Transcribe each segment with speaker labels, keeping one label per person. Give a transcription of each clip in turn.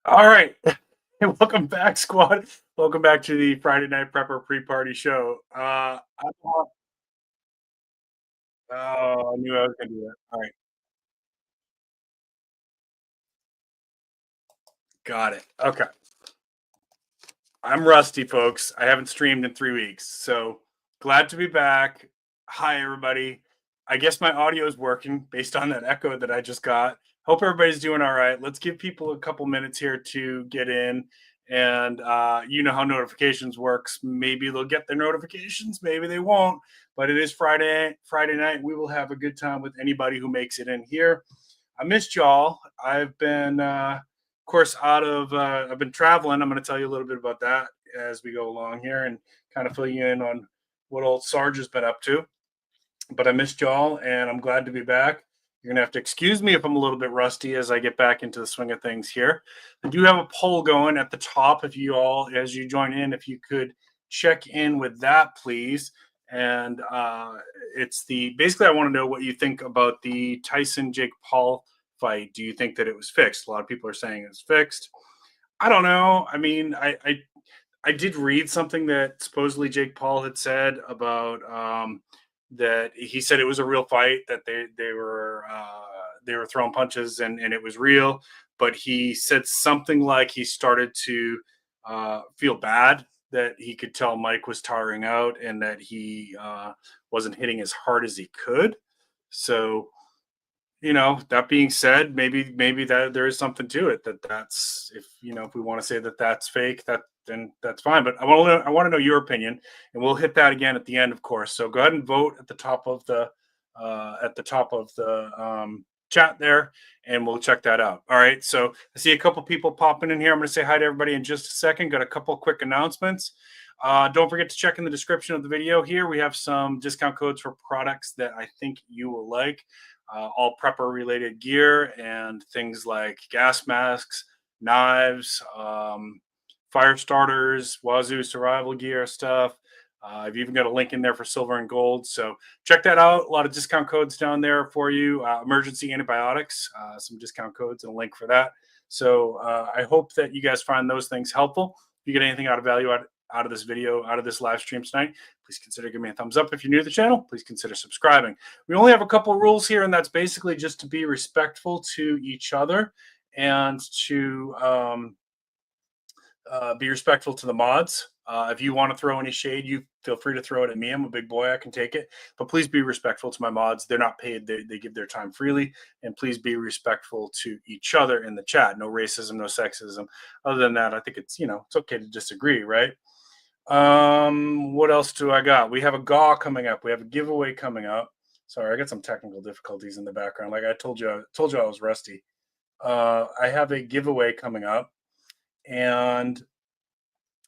Speaker 1: All right. Welcome back, squad. Welcome back to the Friday Night Prepper pre-party show. I knew I was going to do that. All right. Got it. Okay. I'm rusty, folks. I haven't streamed in 3 weeks. So glad to be back. Hi, everybody. I guess my audio is working based on that echo that I just got. Hope everybody's doing all right. Let's give people a couple minutes here to get in. And you know how notifications works. Maybe they'll get their notifications, maybe they won't. But it is Friday night. We will have a good time with anybody who makes it in here. I missed y'all. I've been of course, I've been traveling. I'm going to tell you a little bit about that as we go along here and kind of fill you in on what old Sarge has been up to. But I missed y'all, and I'm glad to be back. You're gonna have to excuse me if I'm a little bit rusty as I get back into the swing of things here. I do have a poll going at the top. If you all, as you join in, if you could check in with that, please. And it's the basically I want to know what you think about the Tyson Jake Paul fight. Do you think that it was fixed? A lot of people are saying it's fixed. I don't know. I mean, I did read something that supposedly Jake Paul had said about that he said it was a real fight, that they were throwing punches and it was real, but he said something like he started to feel bad that he could tell Mike was tiring out and that he wasn't hitting as hard as he could. So that being said, maybe that there is something to it, that's if we want to say that that's fake, that then that's fine. But I want to know your opinion, and we'll hit that again at the end, of course. So go ahead and vote at the top of the chat there, and we'll check that out. All right. So I see a couple people popping in here. I'm going to say hi to everybody in just a second. Got a couple quick announcements. Don't forget to check in the description of the video here. We have some discount codes for products that I think you will like. All prepper related gear and things like gas masks, knives, fire starters, Wazoo survival gear stuff. I've even got a link in there for silver and gold. So check that out. A lot of discount codes down there for you. Emergency antibiotics, some discount codes and a link for that. So I hope that you guys find those things helpful. If you get anything out of value out of this video, out of this live stream tonight, please consider giving me a thumbs up. If you're new to the channel, please consider subscribing. We only have a couple rules here, and that's basically just to be respectful to each other and to be respectful to the mods. If you want to throw any shade, you feel free to throw it at me. I'm a big boy. I can take it. But please be respectful to my mods. They're not paid. They give their time freely. And please be respectful to each other in the chat. No racism, no sexism. Other than that, I think it's okay to disagree, right? What else do I got? We have a GAW coming up. We have a giveaway coming up. Sorry, I got some technical difficulties in the background. Like I told you I was rusty. I have a giveaway coming up, and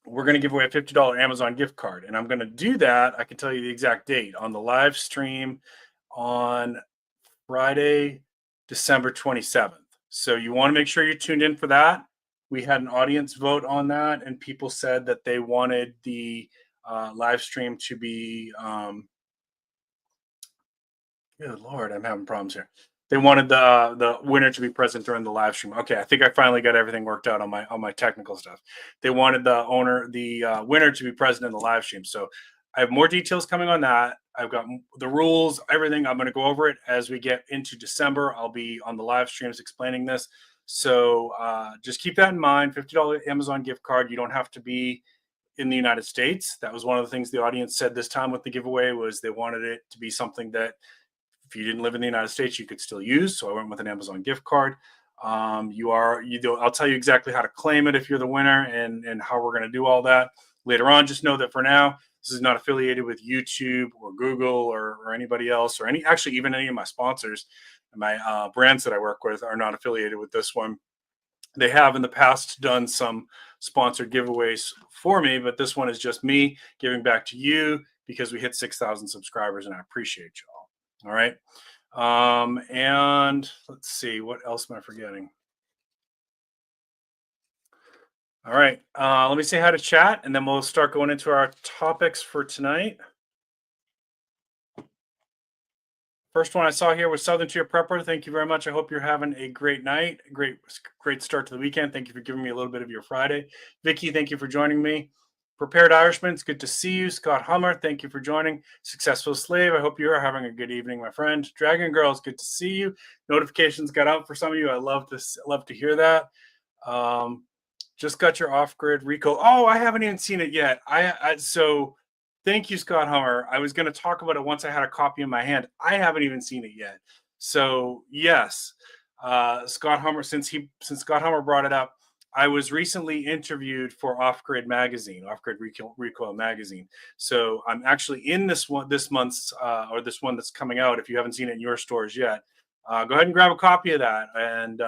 Speaker 1: we're going to give away a $50 Amazon gift card. And I'm going to do that. I can tell you the exact date on the live stream on Friday, December 27th. So you want to make sure you're tuned in for that. We had an audience vote on that, and people said that they wanted the live stream to be. Good Lord, I'm having problems here. They wanted the winner to be present during the live stream. Okay, I think I finally got everything worked out on my technical stuff. They wanted the winner to be present in the live stream. So I have more details coming on that. I've got the rules, everything. I'm going to go over it as we get into December. I'll be on the live streams explaining this. So just keep that in mind. $50 Amazon gift card. You don't have to be in the United States. That was one of the things the audience said this time with the giveaway, was they wanted it to be something that if you didn't live in the United States, you could still use. So I went with an Amazon gift card. I'll tell you exactly how to claim it if you're the winner, and how we're going to do all that later on. Just know that for now, this is not affiliated with YouTube or Google or anybody else, or even any of my sponsors. And my brands that I work with are not affiliated with this one. They have in the past done some sponsored giveaways for me, but this one is just me giving back to you because we hit 6,000 subscribers, and I appreciate y'all. All right. And let's see, what else am I forgetting? All right. Let me say hi to chat, and then we'll start going into our topics for tonight. First one I saw here was Southern Tier Prepper. Thank you very much. I hope you're having a great night, great start to the weekend. Thank you for giving me a little bit of your Friday. Vicky, thank you for joining me. Prepared Irishman, it's good to see you. Scott Hummer, thank you for joining. Successful Slave, I hope you are having a good evening, my friend. Dragon Girls, good to see you. Notifications got out for some of you. I love to hear that. Just got your off-grid Rico. Oh, I haven't even seen it yet. So thank you, Scott Hummer. I was going to talk about it once I had a copy in my hand. I haven't even seen it yet. So yes, Scott Hummer. Since Scott Hummer brought it up, I was recently interviewed for Off-Grid Magazine, Off-Grid Recoil Magazine. So I'm actually in this month's or this one that's coming out. If you haven't seen it in your stores yet, go ahead and grab a copy of that. And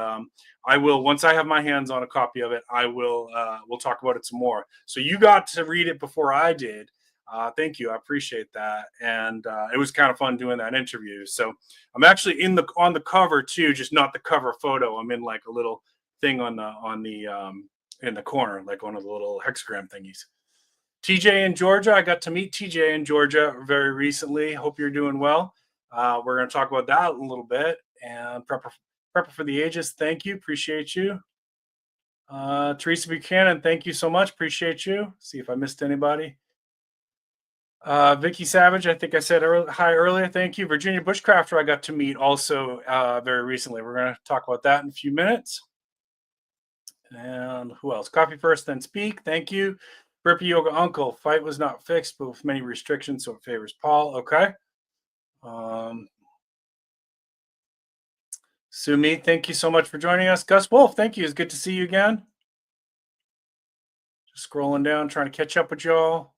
Speaker 1: I will, once I have my hands on a copy of it, we'll talk about it some more. So you got to read it before I did. Thank you. I appreciate that. And it was kind of fun doing that interview. So I'm actually on the cover too, just not the cover photo. I'm in like a little thing in the corner, like one of the little hexagram thingies. TJ in Georgia. I got to meet TJ in Georgia very recently. Hope you're doing well. We're going to talk about that in a little bit. And Prepper for the Ages, thank you. Appreciate you. Teresa Buchanan, thank you so much. Appreciate you. See if I missed anybody. Vicky Savage, I think I said hi earlier. Thank you. Virginia Bushcrafter, I got to meet also very recently. We're going to talk about that in a few minutes. And who else? Coffee first, then speak. Thank you. Burpee Yoga Uncle, fight was not fixed, but with many restrictions, so it favors Paul. Okay. Sumi, thank you so much for joining us. Gus Wolf, thank you. It's good to see you again. Just scrolling down, trying to catch up with y'all.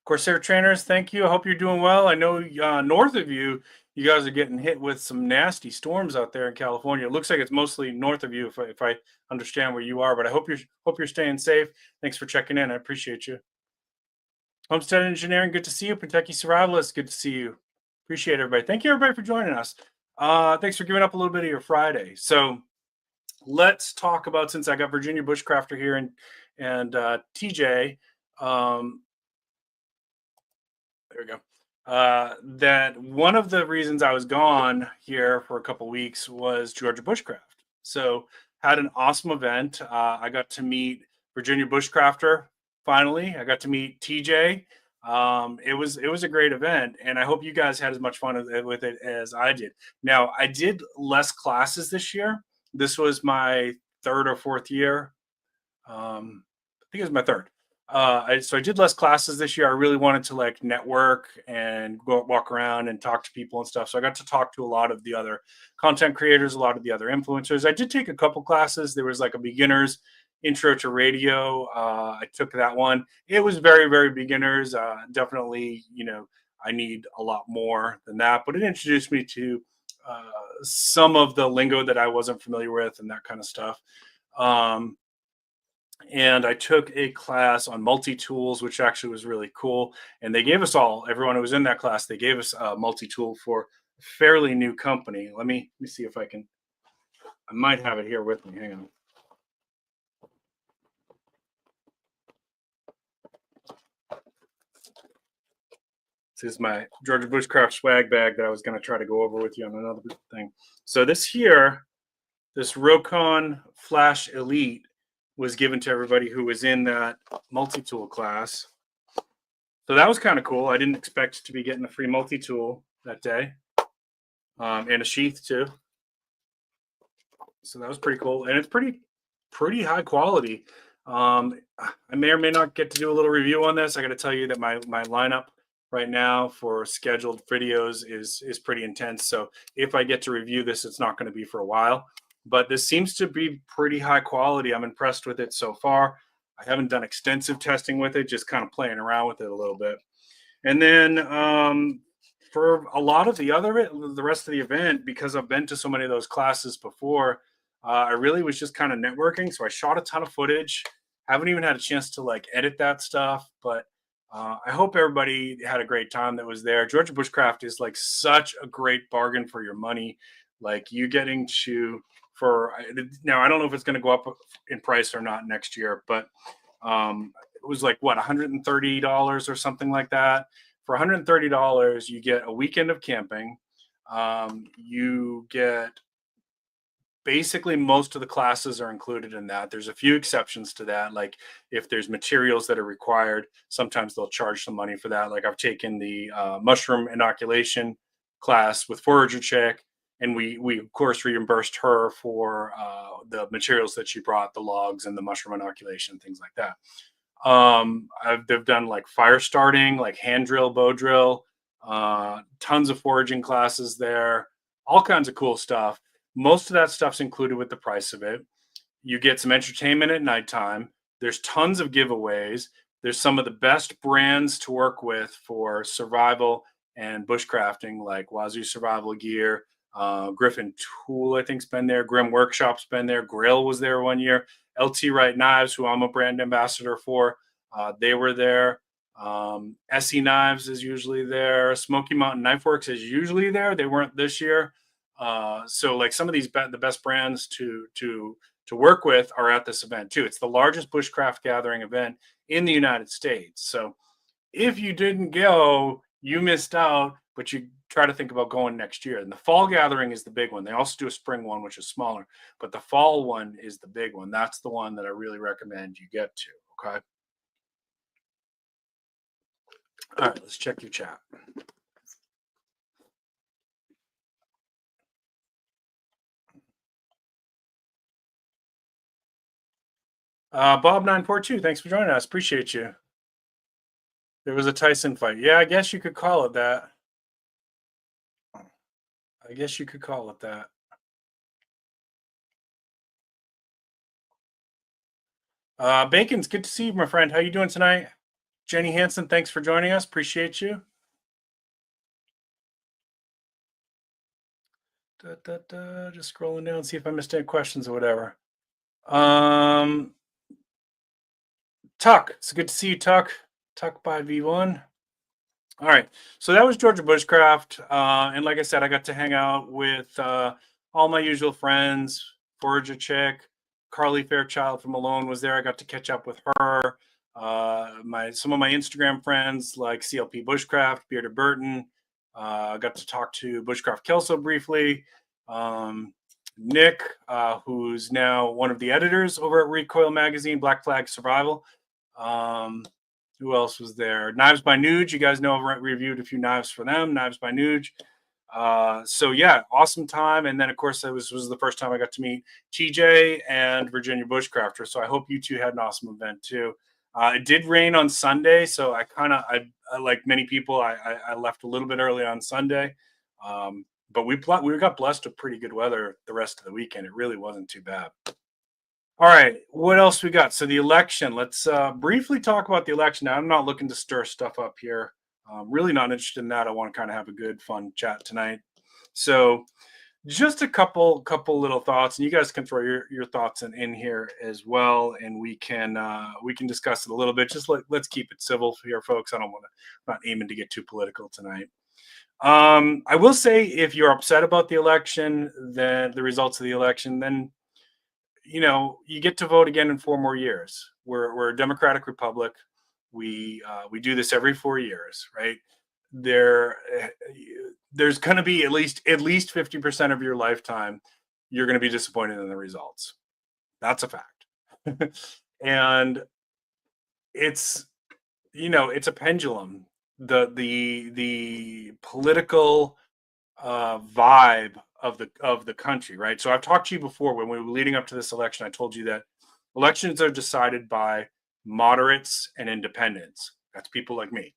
Speaker 1: Corsair Trainers, thank you. I hope you're doing well. I know north of you, you guys are getting hit with some nasty storms out there in California. It looks like it's mostly north of you, if I understand where you are. But I hope you're staying safe. Thanks for checking in. I appreciate you. Homestead Engineering, good to see you. Kentucky Survivalist, good to see you. Appreciate everybody. Thank you, everybody, for joining us. Thanks for giving up a little bit of your Friday. So let's talk about, since I got Virginia Bushcrafter here and TJ. There we go. That one of the reasons I was gone here for a couple of weeks was Georgia Bushcraft. So had an awesome event. I got to meet Virginia Bushcrafter. Finally, I got to meet TJ. It was a great event, and I hope you guys had as much fun with it as I did. Now, I did less classes this year. This was my third or fourth year. I think it was my third. So I did less classes this year. I really wanted to like network and go walk around and talk to people and stuff. So I got to talk to a lot of the other content creators, a lot of the other influencers. I did take a couple classes. There was like a beginner's intro to radio. I took that one. It was very, very beginners. Definitely, I need a lot more than that, but it introduced me to some of the lingo that I wasn't familiar with and that kind of stuff. And I took a class on multi-tools, which actually was really cool. And they gave us everyone who was in that class, they gave us a multi-tool for a fairly new company. Let me see if I might have it here with me. Hang on. This is my Georgia Bushcraft swag bag that I was going to try to go over with you on another thing. So this Rokon Flash Elite was given to everybody who was in that multi-tool class. So that was kind of cool. I didn't expect to be getting a free multi-tool that day. And a sheath too. So that was pretty cool. And it's pretty high quality. I may or may not get to do a little review on this. I got to tell you that my lineup right now for scheduled videos is pretty intense. So if I get to review this, it's not going to be for a while. But this seems to be pretty high quality. I'm impressed with it so far. I haven't done extensive testing with it, just kind of playing around with it a little bit. And then for a lot of the rest of the event, because I've been to so many of those classes before, I really was just kind of networking. So I shot a ton of footage. Haven't even had a chance to like edit that stuff, but I hope everybody had a great time that was there. Georgia Bushcraft is like such a great bargain for your money. Like you getting to now, I don't know if it's going to go up in price or not next year, but it was like what, $130 or something like that. For $130, you get a weekend of camping. You get basically most of the classes are included in that. There's a few exceptions to that. Like if there's materials that are required, sometimes they'll charge some money for that. Like I've taken the mushroom inoculation class with Forager Chick, and we of course reimbursed her for the materials that she brought, the logs and the mushroom inoculation, things like that. They've done like fire starting, like hand drill, bow drill, tons of foraging classes there, all kinds of cool stuff. Most of that stuff's included with the price of it. You get some entertainment at nighttime. There's tons of giveaways. There's some of the best brands to work with for survival and bushcrafting, like Wazoo survival gear. Griffin Tool, I think, has been there. Grim Workshop's been there. Grill was there one year. LT Wright Knives, who I'm a brand ambassador for, they were there. SE Knives is usually there. Smoky Mountain Knife Works is usually there. They weren't this year. So like some of these the best brands to work with are at this event too. It's the largest bushcraft gathering event in the United States. So if you didn't go, you missed out, but you try to think about going next year. And the fall gathering is the big one. They also do a spring one, which is smaller, but the fall one is the big one. That's the one that I really recommend you get to. Okay. All right, let's check your chat. Bob942, thanks for joining us. Appreciate you. There was a Tyson fight. Yeah, I guess you could call it that. I guess you could call it that. Bacon's good to see you, my friend. How you doing tonight? Jenny Hansen, thanks for joining us. Appreciate you. Just scrolling down, see if I missed any questions or whatever. Tuck, it's good to see you, Tuck. Tuck by V1. All right, so that was Georgia Bushcraft, and like I said, I got to hang out with all my usual friends. Forager Chick, Carly Fairchild from Malone was there. I got to catch up with her. Some of my Instagram friends like CLP Bushcraft, Bearded Burton. I got to talk to Bushcraft Kelso briefly. Nick, who's now one of the editors over at Recoil Magazine, Black Flag Survival. Who else was there? Knives by Nuge. You guys know I've reviewed a few knives for them. Knives by Nuge. So yeah, awesome time. And then of course it was the first time I got to meet TJ and Virginia Bushcrafter. So I hope you two had an awesome event too. It did rain on Sunday, so I like many people, I left a little bit early on Sunday. But we got blessed with pretty good weather the rest of the weekend. It really wasn't too bad. All right, what else we got? So the election. Let's briefly talk about the election. Now, I'm not looking to stir stuff up here. Really not interested in that. I want to kind of have a good, fun chat tonight. So just a couple little thoughts, and you guys can throw your thoughts in here as well, and we can discuss it a little bit. Just let's keep it civil here, folks. I'm not aiming to get too political tonight. I will say, if you're upset about the election, the results of the election, then you get to vote again in 4 more years. We're a democratic republic. We do this every 4 years, right? There's going to be at least 50% of your lifetime you're going to be disappointed in the results. That's a fact. And it's a pendulum. The political vibe of the country, right? So I've talked to you before, when we were leading up to this election, I told you that elections are decided by moderates and independents. That's people like me.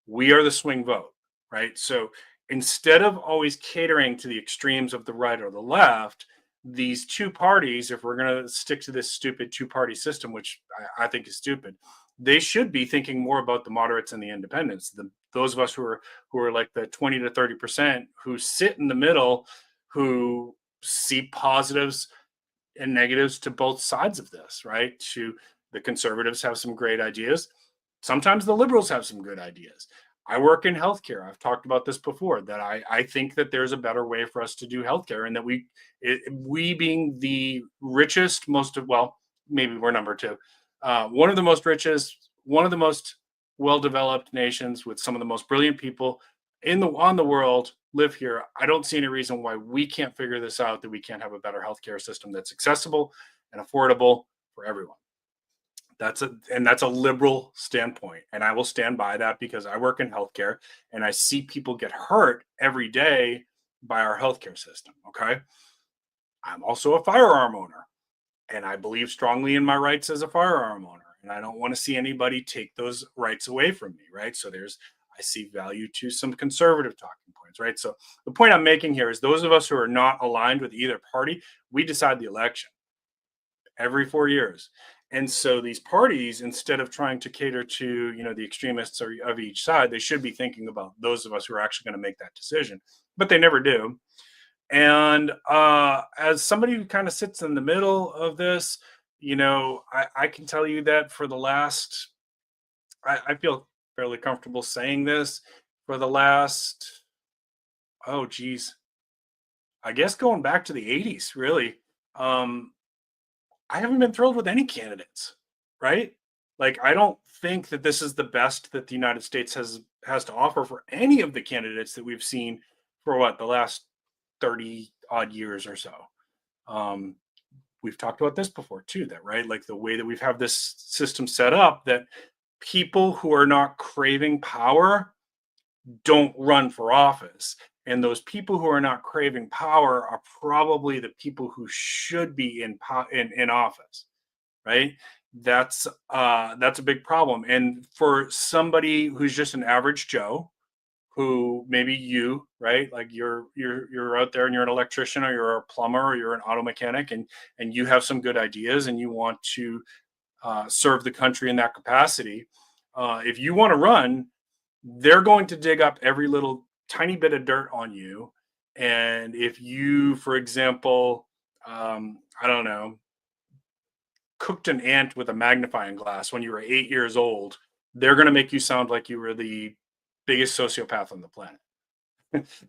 Speaker 1: We are the swing vote, right? So instead of always catering to the extremes of the right or the left, these two parties, if we're going to stick to this stupid two-party system, which I think is stupid, they should be thinking more about the moderates and the independents. Those of us who are like the 20 to 30% who sit in the middle, who see positives and negatives to both sides of this, right? The conservatives have some great ideas. Sometimes the liberals have some good ideas. I work in healthcare. I've talked about this before, that I think that there's a better way for us to do healthcare, and that we being the richest, maybe we're number 2, one of the most richest, one of the most well-developed nations with some of the most brilliant people on the world live here. I don't see any reason why we can't figure this out, that we can't have a better healthcare system that's accessible and affordable for everyone. That's a liberal standpoint, and I will stand by that because I work in healthcare and I see people get hurt every day by our healthcare system. Okay, I'm also a firearm owner, and I believe strongly in my rights as a firearm owner, and I don't want to see anybody take those rights away from me, right? So I see value to some conservative talking points, right? So the point I'm making here is those of us who are not aligned with either party, we decide the election every 4 years. And so these parties, instead of trying to cater to, the extremists of each side, they should be thinking about those of us who are actually going to make that decision, but they never do. And as somebody who kind of sits in the middle of this, I can tell you that for the last, I feel fairly comfortable saying this, for the last, oh geez, I guess going back to the 80s, really. I haven't been thrilled with any candidates, right? Like, I don't think that this is the best that the United States has to offer for any of the candidates that we've seen for the last 30 odd years or so. We've talked about this before too, that, right? Like the way that we've have this system set up, that people who are not craving power don't run for office. And those people who are not craving power are probably the people who should be in office, right? That's a big problem. And for somebody who's just an average Joe, who maybe you, right, like you're out there and you're an electrician or you're a plumber or you're an auto mechanic, and you have some good ideas and you want to serve the country in that capacity. If you want to run, they're going to dig up every little tiny bit of dirt on you. And if you, for example, I don't know, cooked an ant with a magnifying glass when you were 8 years old, they're going to make you sound like you were the biggest sociopath on the planet.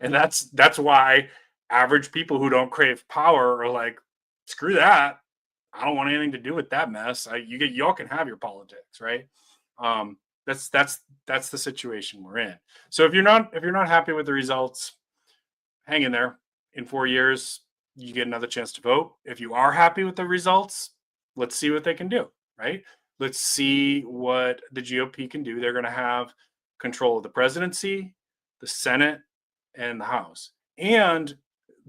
Speaker 1: And that's why average people who don't crave power are like, screw that. I don't want anything to do with that mess. Y'all can have your politics, right? That's the situation we're in. So if you're not happy with the results, hang in there. In 4 years, you get another chance to vote. If you are happy with the results, let's see what they can do, right? Let's see what the GOP can do. They're going to have control of the presidency, the Senate, and the House. And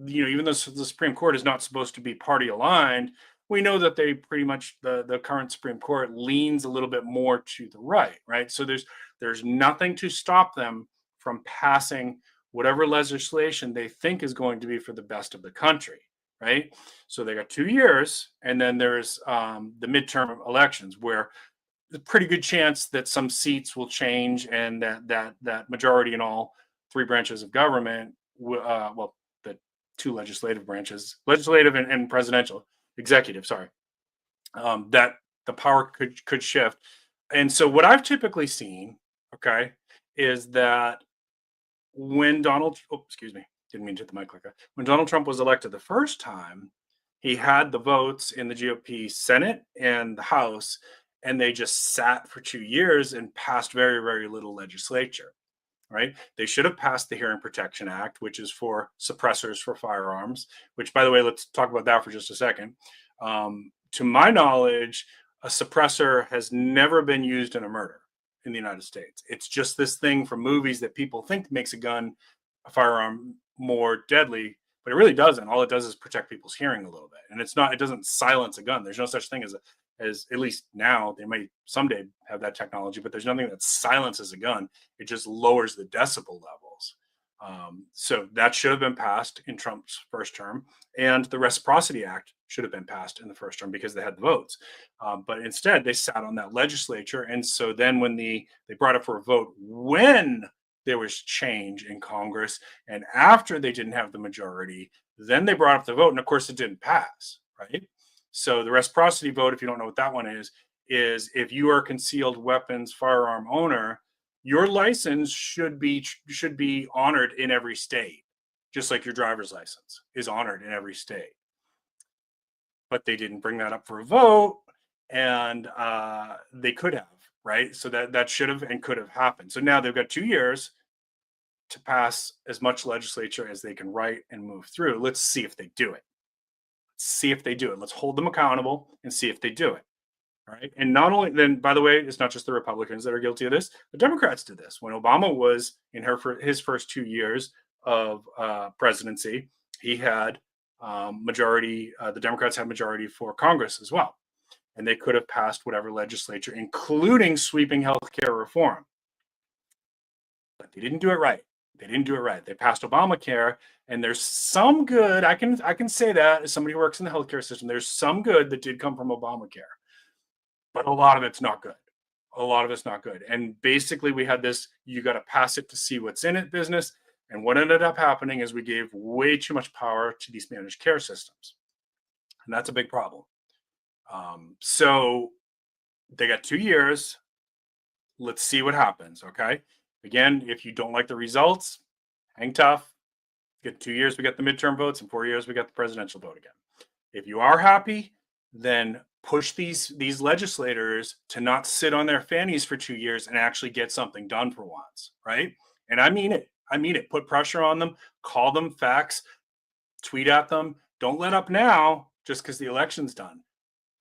Speaker 1: even though the Supreme Court is not supposed to be party aligned, we know that they pretty much, the current Supreme Court leans a little bit more to the right? So there's nothing to stop them from passing whatever legislation they think is going to be for the best of the country, right? So they got 2 years, and then there's the midterm elections, where there's a pretty good chance that some seats will change, and that majority in all three branches of government, the two legislative branches, legislative and presidential, executive, sorry, that the power could shift. And so what I've typically seen, okay, is that when didn't mean to hit the mic like that. When Donald Trump was elected the first time, he had the votes in the GOP Senate and the House, and they just sat for 2 years and passed very, very little legislature, right? They should have passed the Hearing Protection Act, which is for suppressors for firearms, which, by the way, let's talk about that for just a second. To my knowledge, a suppressor has never been used in a murder in the United States. It's just this thing from movies that people think makes a firearm more deadly, but it really doesn't. All it does is protect people's hearing a little bit. And it doesn't silence a gun. There's no such thing as at least now, they might someday have that technology, but there's nothing that silences a gun. It just lowers the decibel levels. So that should have been passed in Trump's first term, and the Reciprocity Act should have been passed in the first term because they had the votes. But instead, they sat on that legislature, and so then when they brought it for a vote, when there was change in Congress, and after they didn't have the majority, then they brought up the vote, and of course, it didn't pass, right? So the reciprocity vote, if you don't know what that one is if you are a concealed weapons firearm owner, your license should be honored in every state, just like your driver's license is honored in every state. But they didn't bring that up for a vote, and they could have. right? So that should have and could have happened. So now they've got 2 years to pass as much legislature as they can write and move through. Let's see if they do it. Let's see if they do it. Let's hold them accountable and see if they do it. All right. And not only then, by the way, it's not just the Republicans that are guilty of this. The Democrats did this when Obama was in his first 2 years of presidency. He had majority. The Democrats had majority for Congress as well, and they could have passed whatever legislature, including sweeping healthcare reform. But they didn't do it right. They didn't do it right. They passed Obamacare, and there's some good. I can say that as somebody who works in the healthcare system. There's some good that did come from Obamacare, but a lot of it's not good. A lot of it's not good. And basically, we had this: you got to pass it to see what's in it business. And what ended up happening is we gave way too much power to these managed care systems, and that's a big problem. So they got 2 years. Let's see what happens. Okay. Again, if you don't like the results, hang tough. Get 2 years, we get the midterm votes. In 4 years, we got the presidential vote again. If you are happy, then push these legislators to not sit on their fannies for 2 years and actually get something done for once, right? And I mean it. I mean it. Put pressure on them. Call them facts. Tweet at them. Don't let up now just because the election's done.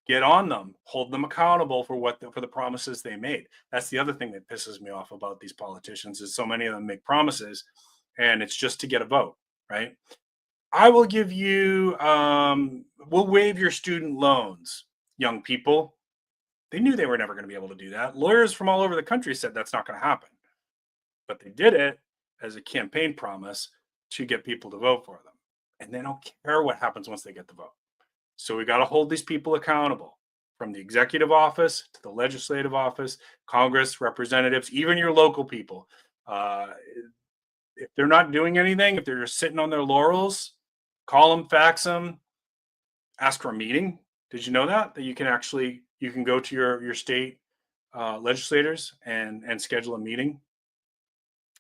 Speaker 1: Get on them, hold them accountable for for the promises they made. That's the other thing that pisses me off about these politicians is so many of them make promises and it's just to get a vote, right? I will give you, we'll waive your student loans, young people. They knew they were never going to be able to do that. Lawyers from all over the country said that's not going to happen. But they did it as a campaign promise to get people to vote for them. And they don't care what happens once they get the vote. So we got to hold these people accountable from the executive office to the legislative office, Congress, representatives, even your local people. If they're not doing anything, if they're just sitting on their laurels, call them, fax them, ask for a meeting. Did you know that you can go to your state legislators and schedule a meeting?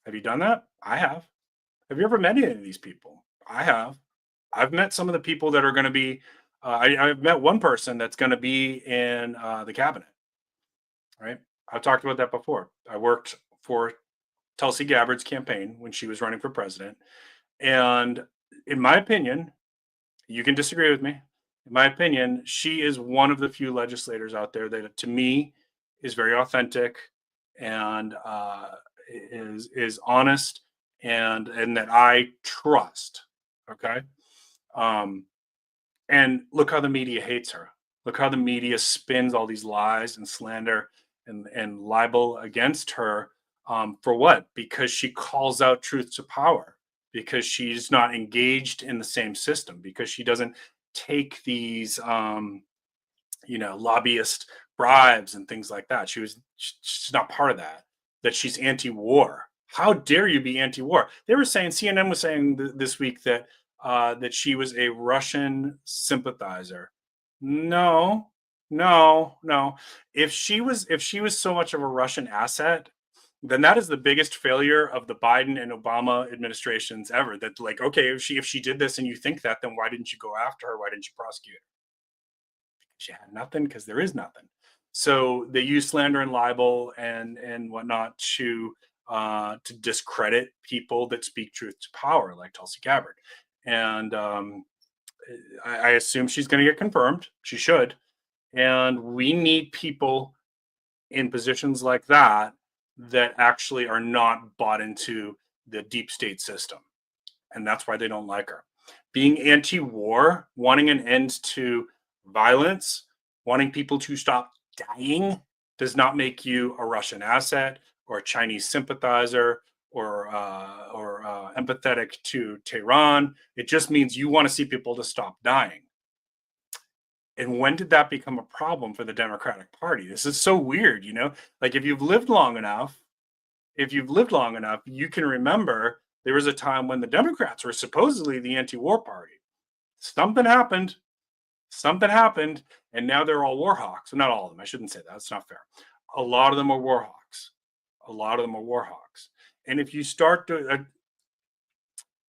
Speaker 1: Have you done that? I have. Have you ever met any of these people? I have. I've met some of the people that are going to be. I've met one person that's going to be in the cabinet. Right? I've talked about that before. I worked for Tulsi Gabbard's campaign when she was running for president, and in my opinion, you can disagree with me. In my opinion, she is one of the few legislators out there that, to me, is very authentic and is honest and that I trust. Okay. And look how the media hates her. Look how the media spins all these lies and slander and libel against her. For what? Because she calls out truth to power, because she's not engaged in the same system, because she doesn't take these, lobbyist bribes and things like that. She's not part of that, that she's anti-war. How dare you be anti-war? They were saying, CNN was saying this week that she was a Russian sympathizer. No. If she was so much of a Russian asset, then that is the biggest failure of the Biden and Obama administrations ever. That, like, okay, if she did this and you think that, then why didn't you go after her? Why didn't you prosecute her? She had nothing, because there is nothing. So they use slander and libel and whatnot to discredit people that speak truth to power, like Tulsi Gabbard. And I assume she's going to get confirmed. She should. And we need people in positions like that actually are not bought into the deep state system. And that's why they don't like her. Being anti-war, wanting an end to violence, wanting people to stop dying, does not make you a Russian asset or a Chinese sympathizer or empathetic to Tehran. It just means you want to see people to stop dying. And when did that become a problem for the Democratic Party? This is so weird, Like, if you've lived long enough, you can remember there was a time when the Democrats were supposedly the anti-war party. Something happened, and now they're all war hawks. Not all of them. I shouldn't say that. That's not fair. A lot of them are war hawks. And if you start to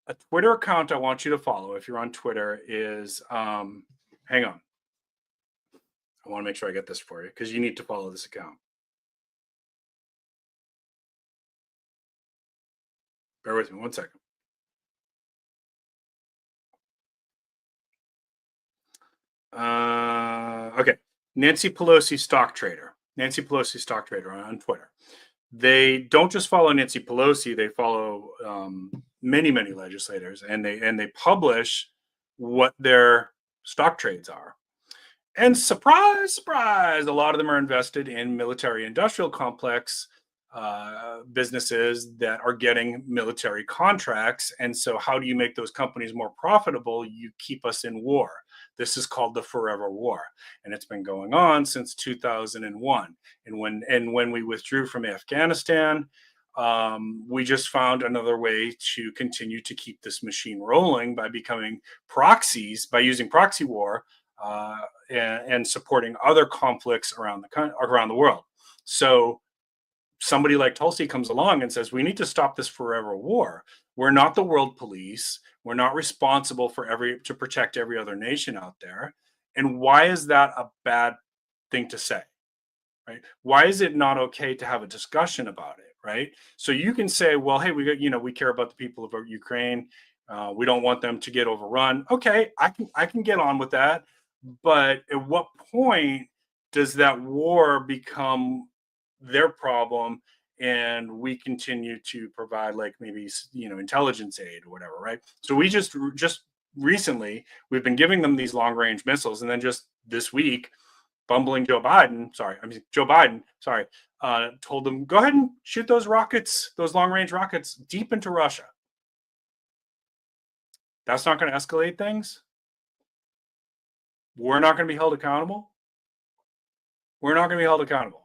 Speaker 1: a Twitter account I want you to follow, if you're on Twitter, is hang on. I want to make sure I get this for you, because you need to follow this account. Bear with me 1 second. Okay. Nancy Pelosi stock trader. Nancy Pelosi stock trader on Twitter. They don't just follow Nancy Pelosi; they follow many legislators, and they publish what their stock trades are. And surprise, surprise, a lot of them are invested in military-industrial complex businesses that are getting military contracts. And so, how do you make those companies more profitable? You keep us in war. This is called the Forever War, and it's been going on since 2001. And when we withdrew from Afghanistan, we just found another way to continue to keep this machine rolling by becoming proxies, by using proxy war and supporting other conflicts around the world. So somebody like Tulsi comes along and says, we need to stop this forever war. We're not the world police. We're not responsible to protect every other nation out there. And why is that a bad thing to say? Right? Why is it not okay to have a discussion about it? Right? So you can say, well, hey, we care about the people of Ukraine. We don't want them to get overrun. Okay, I can get on with that. But at what point does that war become their problem and we continue to provide, like, maybe intelligence aid or whatever, right? So we just recently we've been giving them these long range missiles, and then just this week bumbling Joe Biden told them, go ahead and shoot those rockets, those long range rockets, deep into Russia. That's not going to escalate things. We're not going to be held accountable. We're not going to be held accountable.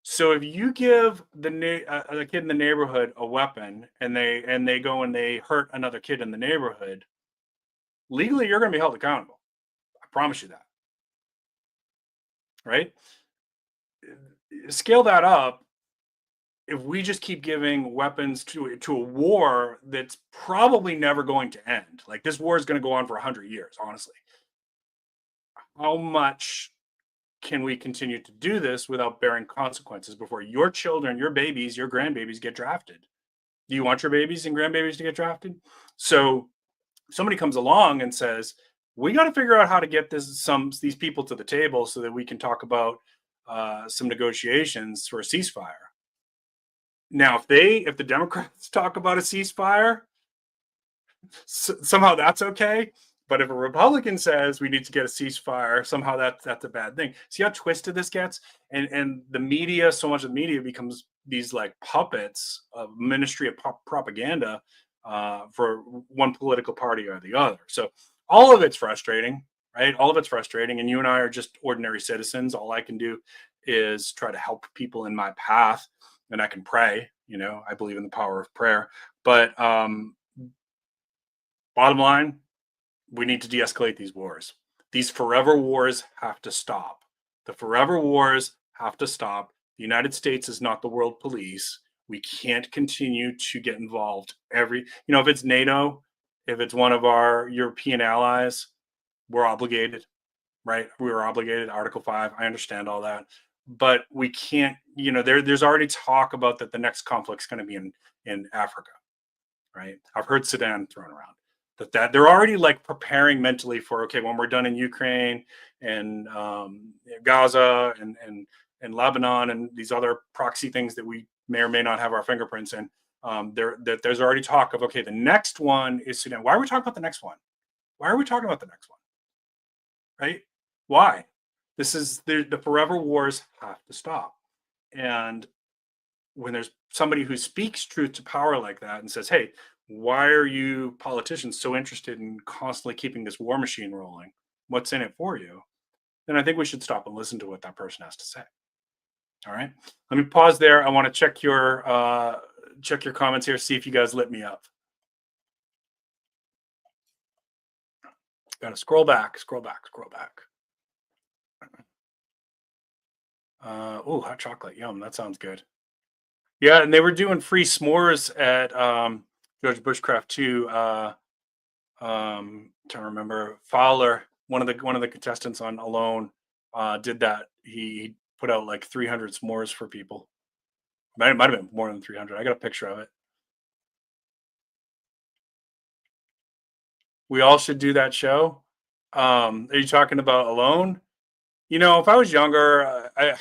Speaker 1: So if you give a kid in the neighborhood a weapon and they go and they hurt another kid in the neighborhood, legally you're going to be held accountable. I promise you that. Right? Scale that up. If we just keep giving weapons to a war that's probably never going to end, like this war is going to go on for 100 years, honestly. How much can we continue to do this without bearing consequences before your children, your babies, your grandbabies get drafted? Do you want your babies and grandbabies to get drafted? So somebody comes along and says, we got to figure out how to get these people to the table so that we can talk about some negotiations for a ceasefire. Now, if the Democrats talk about a ceasefire, somehow that's okay. But if a Republican says we need to get a ceasefire, somehow that's a bad thing. See how twisted this gets? And the media, so much of the media becomes these like puppets of ministry of propaganda for one political party or the other. So all of it's frustrating, right? All of it's frustrating. And you and I are just ordinary citizens. All I can do is try to help people in my path, and I can pray. I believe in the power of prayer. But bottom line, we need to de-escalate these wars. These forever wars have to stop. The forever wars have to stop. The United States is not the world police. We can't continue to get involved if it's NATO, if it's one of our European allies, we're obligated, right? We're obligated, Article 5. I understand all that. But we can't, there's already talk about that the next conflict's going to be in Africa, right? I've heard Sudan thrown around. That they're already like preparing mentally for, okay, when we're done in Ukraine and Gaza and Lebanon and these other proxy things that we may or may not have our fingerprints in, there's already talk of, okay, the next one is Sudan. Why are we talking about the next one? Why are we talking about the next one? Right? Why? This is the forever wars have to stop. And when there's somebody who speaks truth to power like that and says, hey, why are you politicians so interested in constantly keeping this war machine rolling? What's in it for you? Then I think we should stop and listen to what that person has to say. All right. Let me pause there. I want to check your comments here, see if you guys lit me up. Got to scroll back. Oh, hot chocolate. Yum. That sounds good. Yeah, and they were doing free s'mores at George Bushcraft too. Trying to remember, Fowler, one of the contestants on Alone, did that. He put out like 300 s'mores for people. Might have been more than 300. I got a picture of it. We all should do that show. Are you talking about alone? If I was younger, I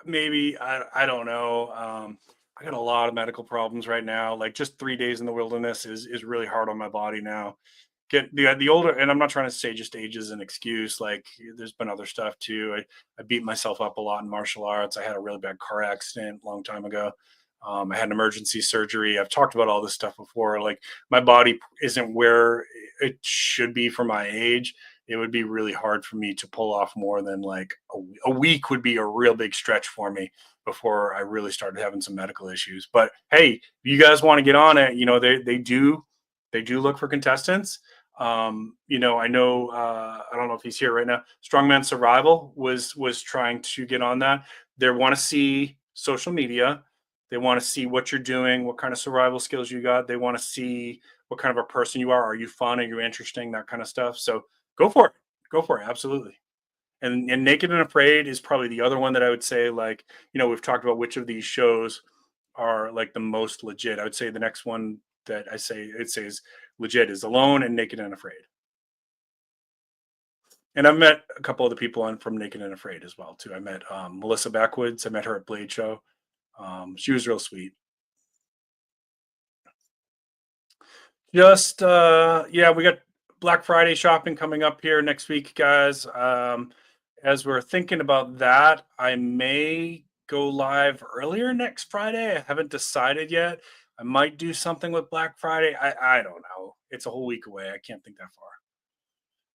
Speaker 1: don't know. I got a lot of medical problems right now. Like just 3 days in the wilderness is really hard on my body now. Get the older, and I'm not trying to say just age is an excuse. Like there's been other stuff too. I beat myself up a lot in martial arts. I had a really bad car accident a long time ago. I had an emergency surgery. I've talked about all this stuff before. Like my body isn't where it should be for my age. It would be really hard for me to pull off more than like a week would be a real big stretch for me before I really started having some medical issues. But hey, you guys want to get on it, they do look for contestants. I know I don't know if he's here right now. Strongman Survival was trying to get on that. They want to see social media. They want to see what you're doing, what kind of survival skills you got. They want to see what kind of a person you are. Are you fun? Are you interesting? That kind of stuff. So go for it. Go for it. Absolutely. And Naked and Afraid is probably the other one that I would say, like, we've talked about which of these shows are like the most legit. I would say the next one that I'd say is legit is Alone and Naked and Afraid. And I've met a couple of the people on from Naked and Afraid as well too. I met Melissa Backwoods. I met her at Blade Show. She was real sweet. Just yeah, we got Black Friday shopping coming up here next week, guys. As we're thinking about that, I may go live earlier next Friday. I haven't decided yet. I might do something with Black Friday. I don't know. It's a whole week away. I can't think that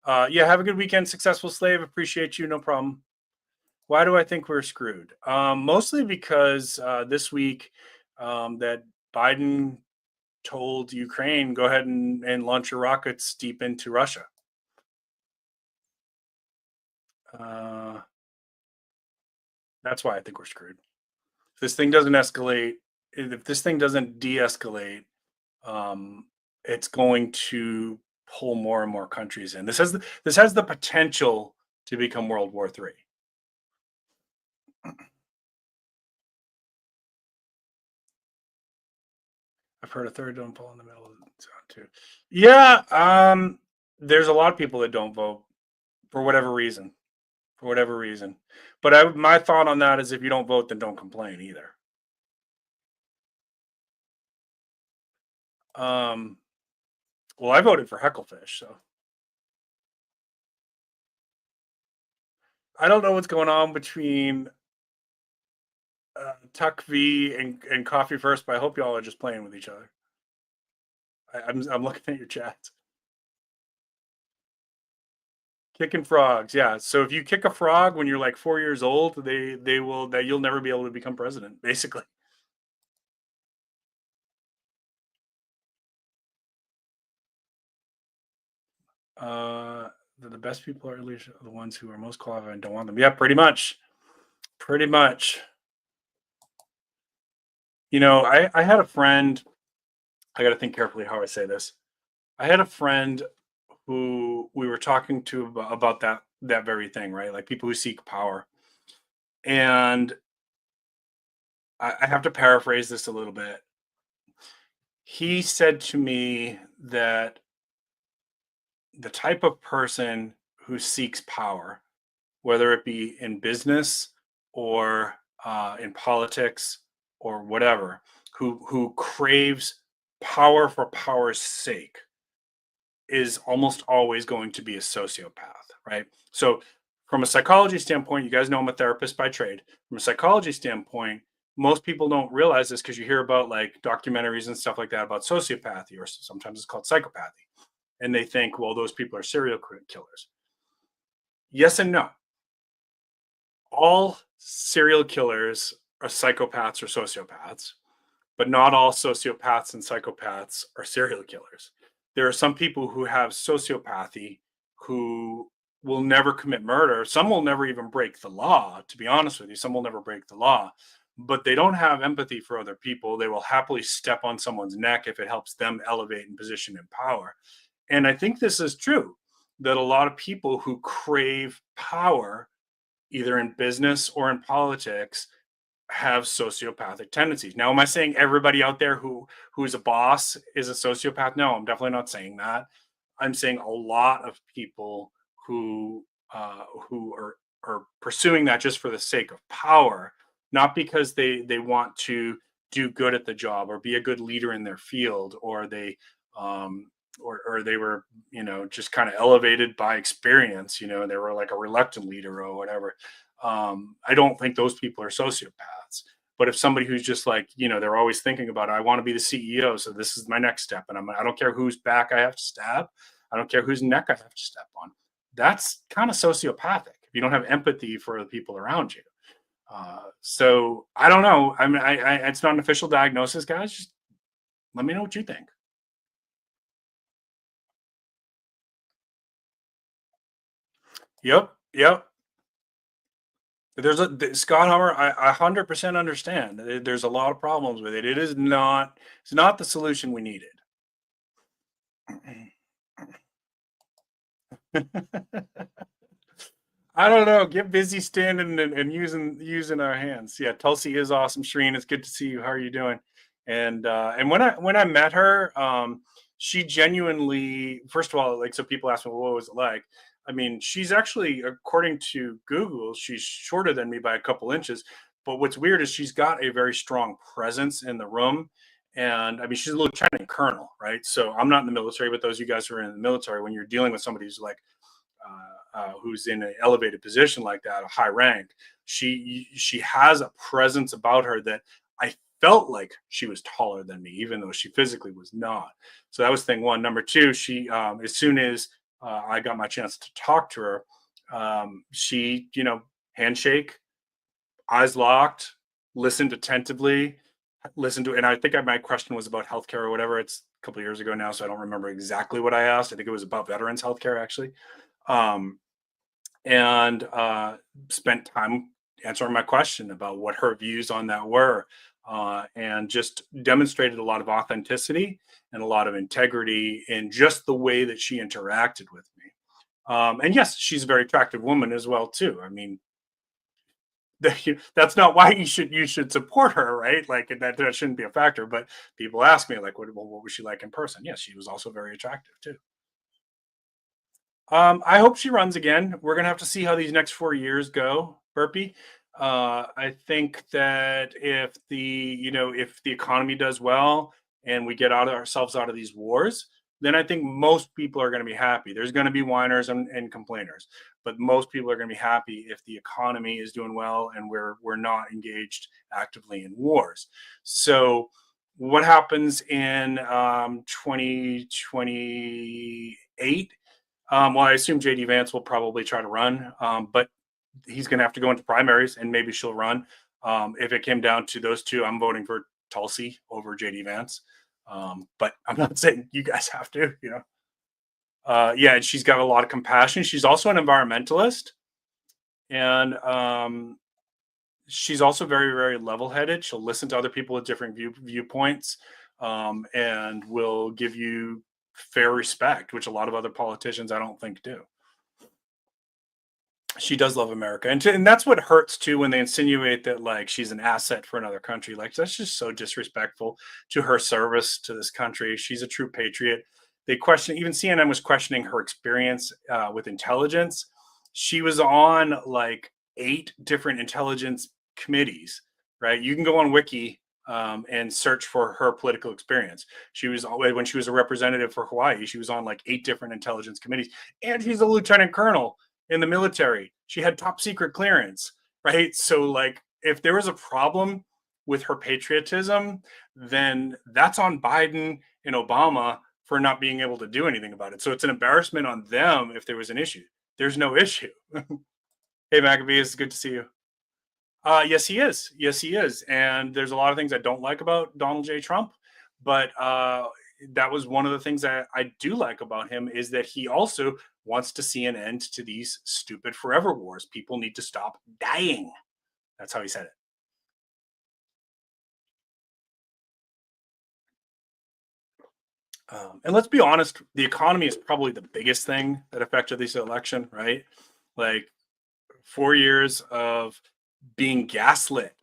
Speaker 1: far. Yeah, have a good weekend, Successful Slave. Appreciate you. No problem. Why do I think we're screwed? Mostly because this week that Biden told Ukraine, go ahead and launch your rockets deep into Russia. That's why I think we're screwed. If this thing doesn't escalate, if this thing doesn't de-escalate, it's going to pull more and more countries in. This has the potential to become World War III. I've heard a third don't fall in the middle of the zone too. Yeah, there's a lot of people that don't vote for whatever reason. For whatever reason. But my thought on that is if you don't vote, then don't complain either. Well, I voted for Hecklefish, so I don't know what's going on between Tuck V and Coffee First, but I hope y'all are just playing with each other. I'm looking at your chat. Kicking frogs, yeah. So if you kick a frog when you're like 4 years old, they will that you'll never be able to become president, basically. The best people are the ones who are most qualified and don't want them. Yeah, pretty much. Pretty much. I had a friend. I got to think carefully how I say this. I had a friend who we were talking to about that very thing, right? Like people who seek power. And I have to paraphrase this a little bit. He said to me that the type of person who seeks power, whether it be in business or in politics or whatever, who craves power for power's sake, is almost always going to be a sociopath, right? So, from a psychology standpoint, you guys know I'm a therapist by trade. From a psychology standpoint, most people don't realize this because you hear about like documentaries and stuff like that about sociopathy, or sometimes it's called psychopathy. And they think, well, those people are serial killers. Yes and no. All serial killers are psychopaths or sociopaths, but not all sociopaths and psychopaths are serial killers. There are some people who have sociopathy who will never commit murder. Some will never even break the law, to be honest with you. Some will never break the law, but they don't have empathy for other people. They will happily step on someone's neck if it helps them elevate in position and power. And I think this is true, that a lot of people who crave power, either in business or in politics, have sociopathic tendencies. Now, am I saying everybody out there who's a boss is a sociopath? No, I'm definitely not saying that. I'm saying a lot of people who are pursuing that just for the sake of power, not because they want to do good at the job or be a good leader in their field, or um, or they were, just kind of elevated by experience, they were like a reluctant leader or whatever. I don't think those people are sociopaths. But if somebody who's just like, they're always thinking about, I want to be the CEO, so this is my next step, and I don't care whose back I have to stab, I don't care whose neck I have to step on. That's kind of sociopathic if you don't have empathy for the people around you. So I don't know. I mean, it's not an official diagnosis, guys. Just let me know what you think. Yep, yep. There's a Scott Hummer. I 100% understand. There's a lot of problems with it. It is not. It's not the solution we needed. I don't know. Get busy standing and using our hands. Yeah, Tulsi is awesome. Shreen, it's good to see you. How are you doing? And when I met her, she genuinely, first of all, like, so people ask me, well, what was it like? I mean, she's actually, according to Google, she's shorter than me by a couple inches. But what's weird is she's got a very strong presence in the room. And I mean, she's a lieutenant colonel, right? So I'm not in the military, but those of you guys who are in the military, when you're dealing with somebody who's in an elevated position like that, a high rank, she has a presence about her that I felt like she was taller than me, even though she physically was not. So that was thing one. Number two, she as soon as I got my chance to talk to her, she, handshake, eyes locked, listened attentively, listened to, and I think my question was about healthcare or whatever. It's a couple of years ago now, so I don't remember exactly what I asked. I think it was about veterans healthcare actually. Um, and spent time answering my question about what her views on that were, and just demonstrated a lot of authenticity and a lot of integrity in just the way that she interacted with me. And yes, she's a very attractive woman as well too. I mean, that's not why you should support her, right? Like that shouldn't be a factor. But people ask me like, what was she like in person? Yes, she was also very attractive too. I hope she runs again. We're gonna have to see how these next 4 years go, Burpee. I think that if the economy does well and we get ourselves out of these wars, then I think most people are going to be happy. There's going to be whiners and complainers, but most people are going to be happy if the economy is doing well and we're not engaged actively in wars. So, what happens in 2028? Well, I assume JD Vance will probably try to run, but he's going to have to go into primaries and maybe she'll run. If it came down to those two, I'm voting for Tulsi over JD Vance. But I'm not saying you guys have to, Yeah, and she's got a lot of compassion. She's also an environmentalist, and she's also very, very level-headed. She'll listen to other people with different viewpoints, and will give you fair respect, which a lot of other politicians I don't think do. She does love America, and that's what hurts too when they insinuate that like she's an asset for another country. Like that's just so disrespectful to her service to this country. She's a true patriot. They question, even CNN was questioning her experience with intelligence. She was on like 8 different intelligence committees. Right, you can go on Wiki and search for her political experience. She was when she was a representative for Hawaii. She was on like 8 different intelligence committees, and she's a lieutenant colonel in the military. She had top secret clearance, right? So, like, if there was a problem with her patriotism, then that's on Biden and Obama for not being able to do anything about it. So, it's an embarrassment on them if there was an issue. There's no issue. Hey, Maccabee, it's good to see you. Yes, he is. Yes, he is. And there's a lot of things I don't like about Donald J. Trump, but that was one of the things that I do like about him is that he also wants to see an end to these stupid forever wars. People need to stop dying. That's how he said it. And let's be honest, the economy is probably the biggest thing that affected this election, right? Like 4 years of being gaslit,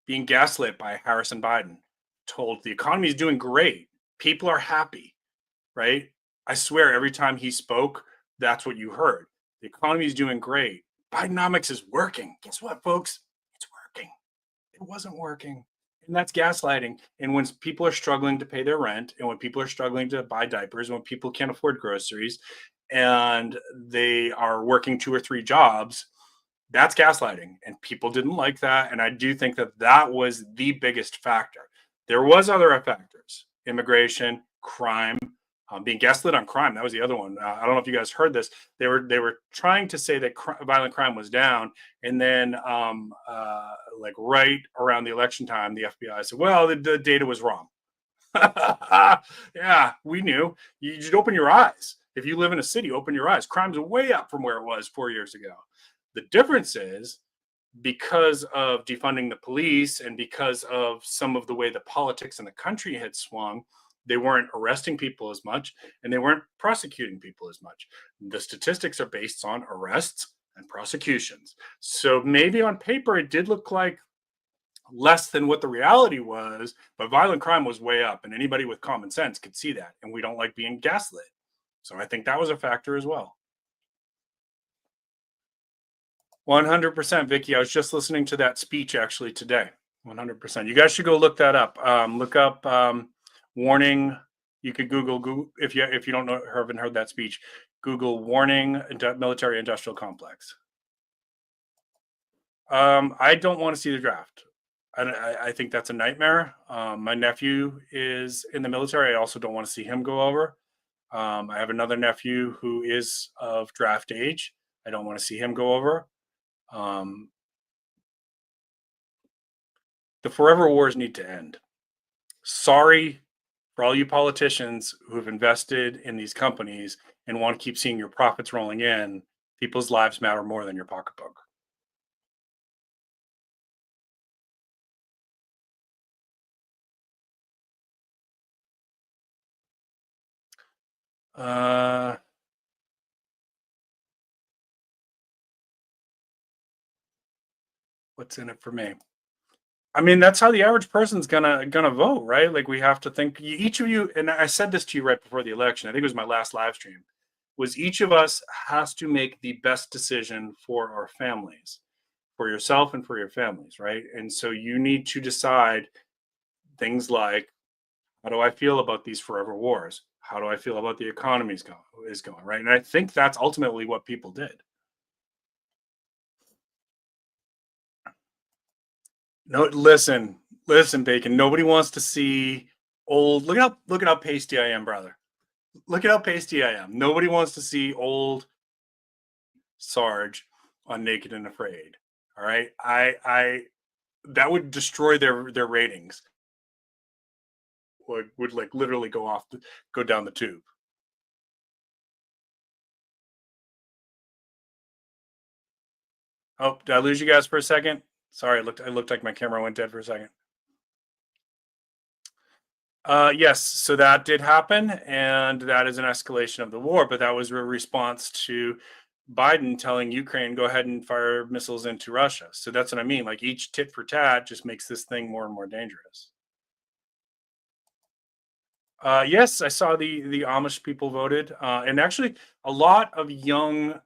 Speaker 1: being gaslit by Harris and Biden, told the economy is doing great. People are happy, right? I swear every time he spoke, that's what you heard. The economy is doing great. Bidenomics is working. Guess what, folks? It's working. It wasn't working. And that's gaslighting. And when people are struggling to pay their rent, and when people are struggling to buy diapers, when people can't afford groceries, and they are working 2 or 3 jobs, that's gaslighting. And people didn't like that. And I do think that that was the biggest factor. There was other factors: immigration, crime, being gaslit on crime. That was the other one. I don't know if you guys heard this. They were trying to say that violent crime was down, and then like right around the election time, the FBI said, "Well, the data was wrong." Yeah, we knew. You should open your eyes. If you live in a city, open your eyes. Crime's way up from where it was 4 years ago. The difference is, because of defunding the police and because of some of the way the politics in the country had swung, they weren't arresting people as much and they weren't prosecuting people as much. The statistics are based on arrests and prosecutions. So maybe on paper it did look like less than what the reality was, but violent crime was way up, and anybody with common sense could see that. And we don't like being gaslit. So I think that was a factor as well. 100%, Vicky. I was just listening to that speech actually today. 100%. You guys should go look that up. Look up warning. You could Google if you don't know, haven't heard that speech. Google warning military industrial complex. I don't want to see the draft. I think that's a nightmare. My nephew is in the military. I also don't want to see him go over. I have another nephew who is of draft age. I don't want to see him go over. The forever wars need to end. Sorry for all you politicians who have invested in these companies and want to keep seeing your profits rolling in. People's lives matter more than your pocketbook. What's in it for me? I mean, that's how the average person's gonna vote, right? Like, we have to think, each of you, and I said this to you right before the election. I think it was my last live stream. Was each of us has to make the best decision for our families, for yourself and for your families, right? And so you need to decide things like, how do I feel about these forever wars? How do I feel about the economy is going, right? And I think that's ultimately what people did. No, listen, Bacon. Nobody wants to see old. Look at how pasty I am, brother. Look at how pasty I am. Nobody wants to see old Sarge on Naked and Afraid. All right, I that would destroy their ratings. Would like literally go down the tube. Oh, did I lose you guys for a second? Sorry, it looked like my camera went dead for a second. Yes, so that did happen, and that is an escalation of the war, but that was a response to Biden telling Ukraine, go ahead and fire missiles into Russia. So that's what I mean. Like, each tit for tat just makes this thing more and more dangerous. Yes, I saw the Amish people voted, and actually a lot of young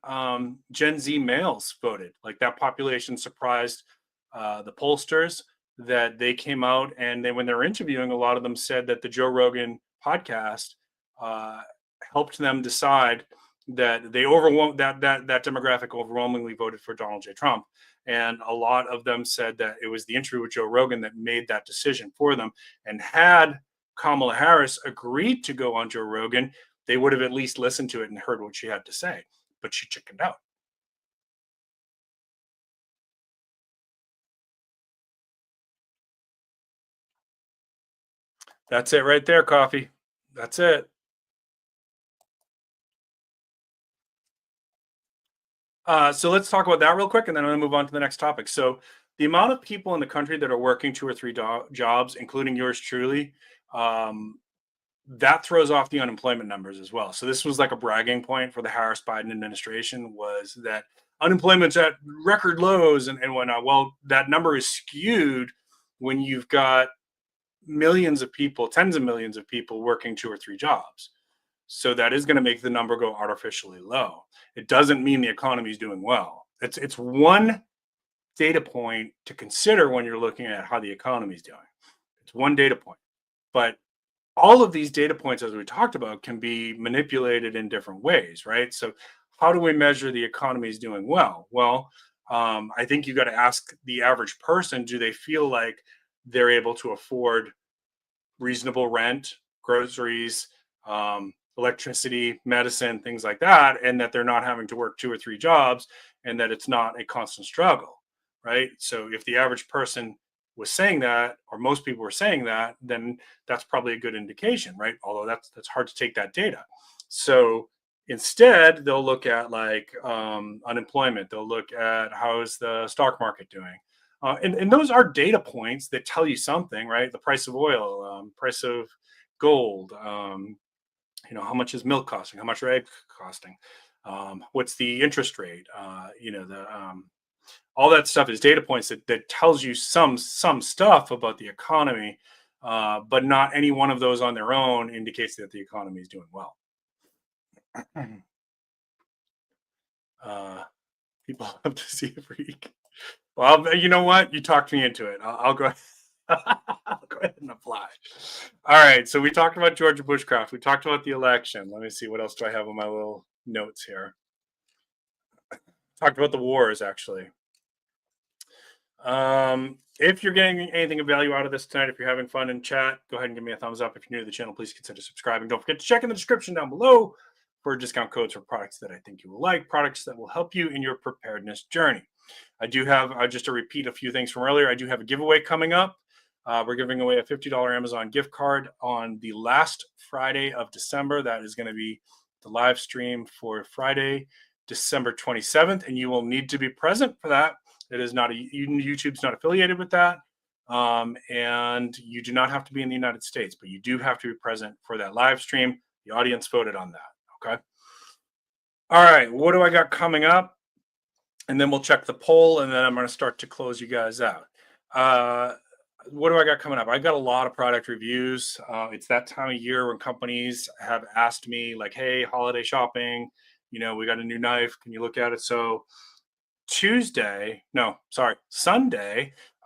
Speaker 1: Gen Z males voted. Like, that population surprised the pollsters that they came out, and then when they were interviewing, a lot of them said that the Joe Rogan podcast helped them decide that they that demographic overwhelmingly voted for Donald J. Trump. And a lot of them said that it was the interview with Joe Rogan that made that decision for them. And had Kamala Harris agreed to go on Joe Rogan, they would have at least listened to it and heard what she had to say. But she chickened out. That's it right there, Coffee. That's it. So let's talk about that real quick, and then I'm going to move on to the next topic. So the amount of people in the country that are working 2 or 3 jobs, including yours truly, that throws off the unemployment numbers as well. So this was like a bragging point for the Harris-Biden administration, was that unemployment's at record lows and whatnot. Well, that number is skewed when you've got millions of people, tens of millions of people working 2 or 3 jobs. So that is going to make the number go artificially low. It doesn't mean the economy is doing well. It's one data point to consider when you're looking at how the economy is doing. It's one data point. But all of these data points, as we talked about, can be manipulated in different ways, right? So how do we measure the economy is doing well? Well, I think you got to ask the average person, do they feel like they're able to afford reasonable rent, groceries, electricity, medicine, things like that, and that they're not having to work 2 or 3 jobs, and that it's not a constant struggle, right? So if the average person was saying that, or most people were saying that, then that's probably a good indication, right? Although that's hard to take that data. So instead, they'll look at like unemployment. They'll look at how is the stock market doing, and those are data points that tell you something, right? The price of oil, price of gold. How much is milk costing? How much are eggs costing? What's the interest rate? All that stuff is data points that tells you some stuff about the economy, but not any one of those on their own indicates that the economy is doing well. People love to see a freak. Well, you know what? You talked me into it. I'll go ahead. I'll go ahead and apply. All right. So we talked about Georgia Bushcraft. We talked about the election. Let me see. What else do I have on my little notes here? Talked about the wars, actually. If you're getting anything of value out of this tonight, if you're having fun in chat, go ahead and give me a thumbs up. If you're new to the channel, please consider subscribing. Don't forget to check in the description down below for discount codes for products that I think you will like, products that will help you in your preparedness journey. I do have, just to repeat a few things from earlier, I do have a giveaway coming up. We're giving away a $50 Amazon gift card on the last Friday of December. That is going to be the live stream for Friday, December 27th, and you will need to be present for that. It is not YouTube's not affiliated with that, and you do not have to be in the United States, but you do have to be present for that live stream. The audience voted on that. Okay. All right. What do I got coming up? And then we'll check the poll, and then I'm going to start to close you guys out. What do I got coming up? I got a lot of product reviews. It's that time of year when companies have asked me, like, hey, holiday shopping, we got a new knife. Can you look at it? So Sunday,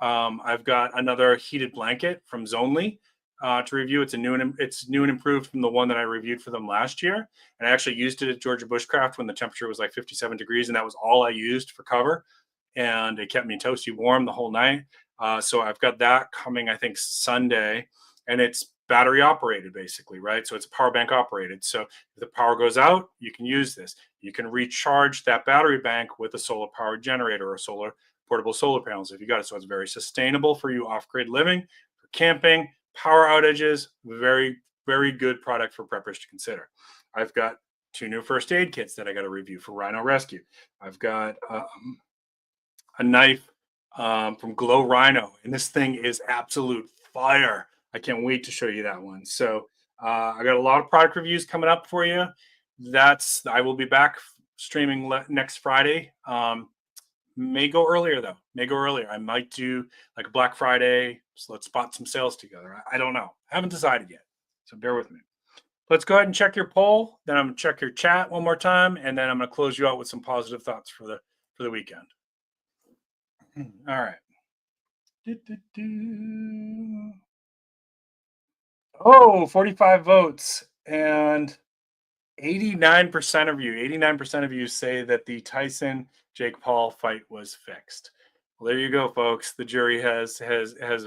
Speaker 1: I've got another heated blanket from Zonely to review. It's new and improved from the one that I reviewed for them last year. And I actually used it at Georgia Bushcraft when the temperature was like 57 degrees, and that was all I used for cover. And it kept me toasty warm the whole night. So I've got that coming, I think, Sunday, and it's battery operated basically, right? So it's power bank operated. So if the power goes out, you can use this. You can recharge that battery bank with a solar powered generator or portable solar panels if you got it. So it's very sustainable for you off-grid living, for camping, power outages. Very, very good product for preppers to consider. I've got 2 new first aid kits that I got to review for rhino rescue. I've got a knife from Glow Rhino, and this thing is absolute fire. I can't wait to show you that one. So I got a lot of product reviews coming up for you. I will be back streaming next Friday. May go earlier though. I might do like a Black Friday. So let's spot some sales together. I don't know. I haven't decided yet. So bear with me. Let's go ahead and check your poll. Then I'm going to check your chat one more time, and then I'm going to close you out with some positive thoughts for the weekend. All right. Oh, 45 votes, and 89% of you say that the Tyson Jake Paul fight was fixed. Well, there you go, folks. The jury has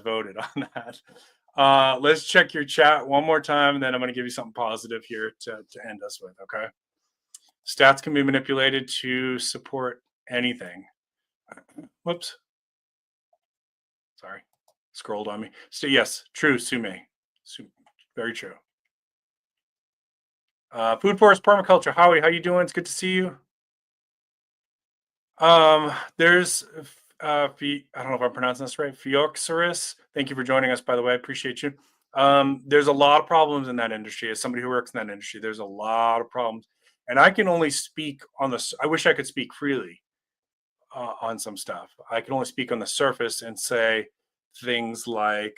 Speaker 1: voted on that. Let's check your chat one more time, and then I'm going to give you something positive here to end us with. Okay. Stats can be manipulated to support anything. Whoops. Sorry. Scrolled on me. So yes, true, Sume. Very true. Food Forest Permaculture. Howie, how you doing? It's good to see you. There's I don't know if I'm pronouncing this right. Phioxerus. Thank you for joining us, by the way. I appreciate you. There's a lot of problems in that industry. As somebody who works in that industry, there's a lot of problems. And I can only speak on this. I wish I could speak freely on some stuff. I can only speak on the surface and say things like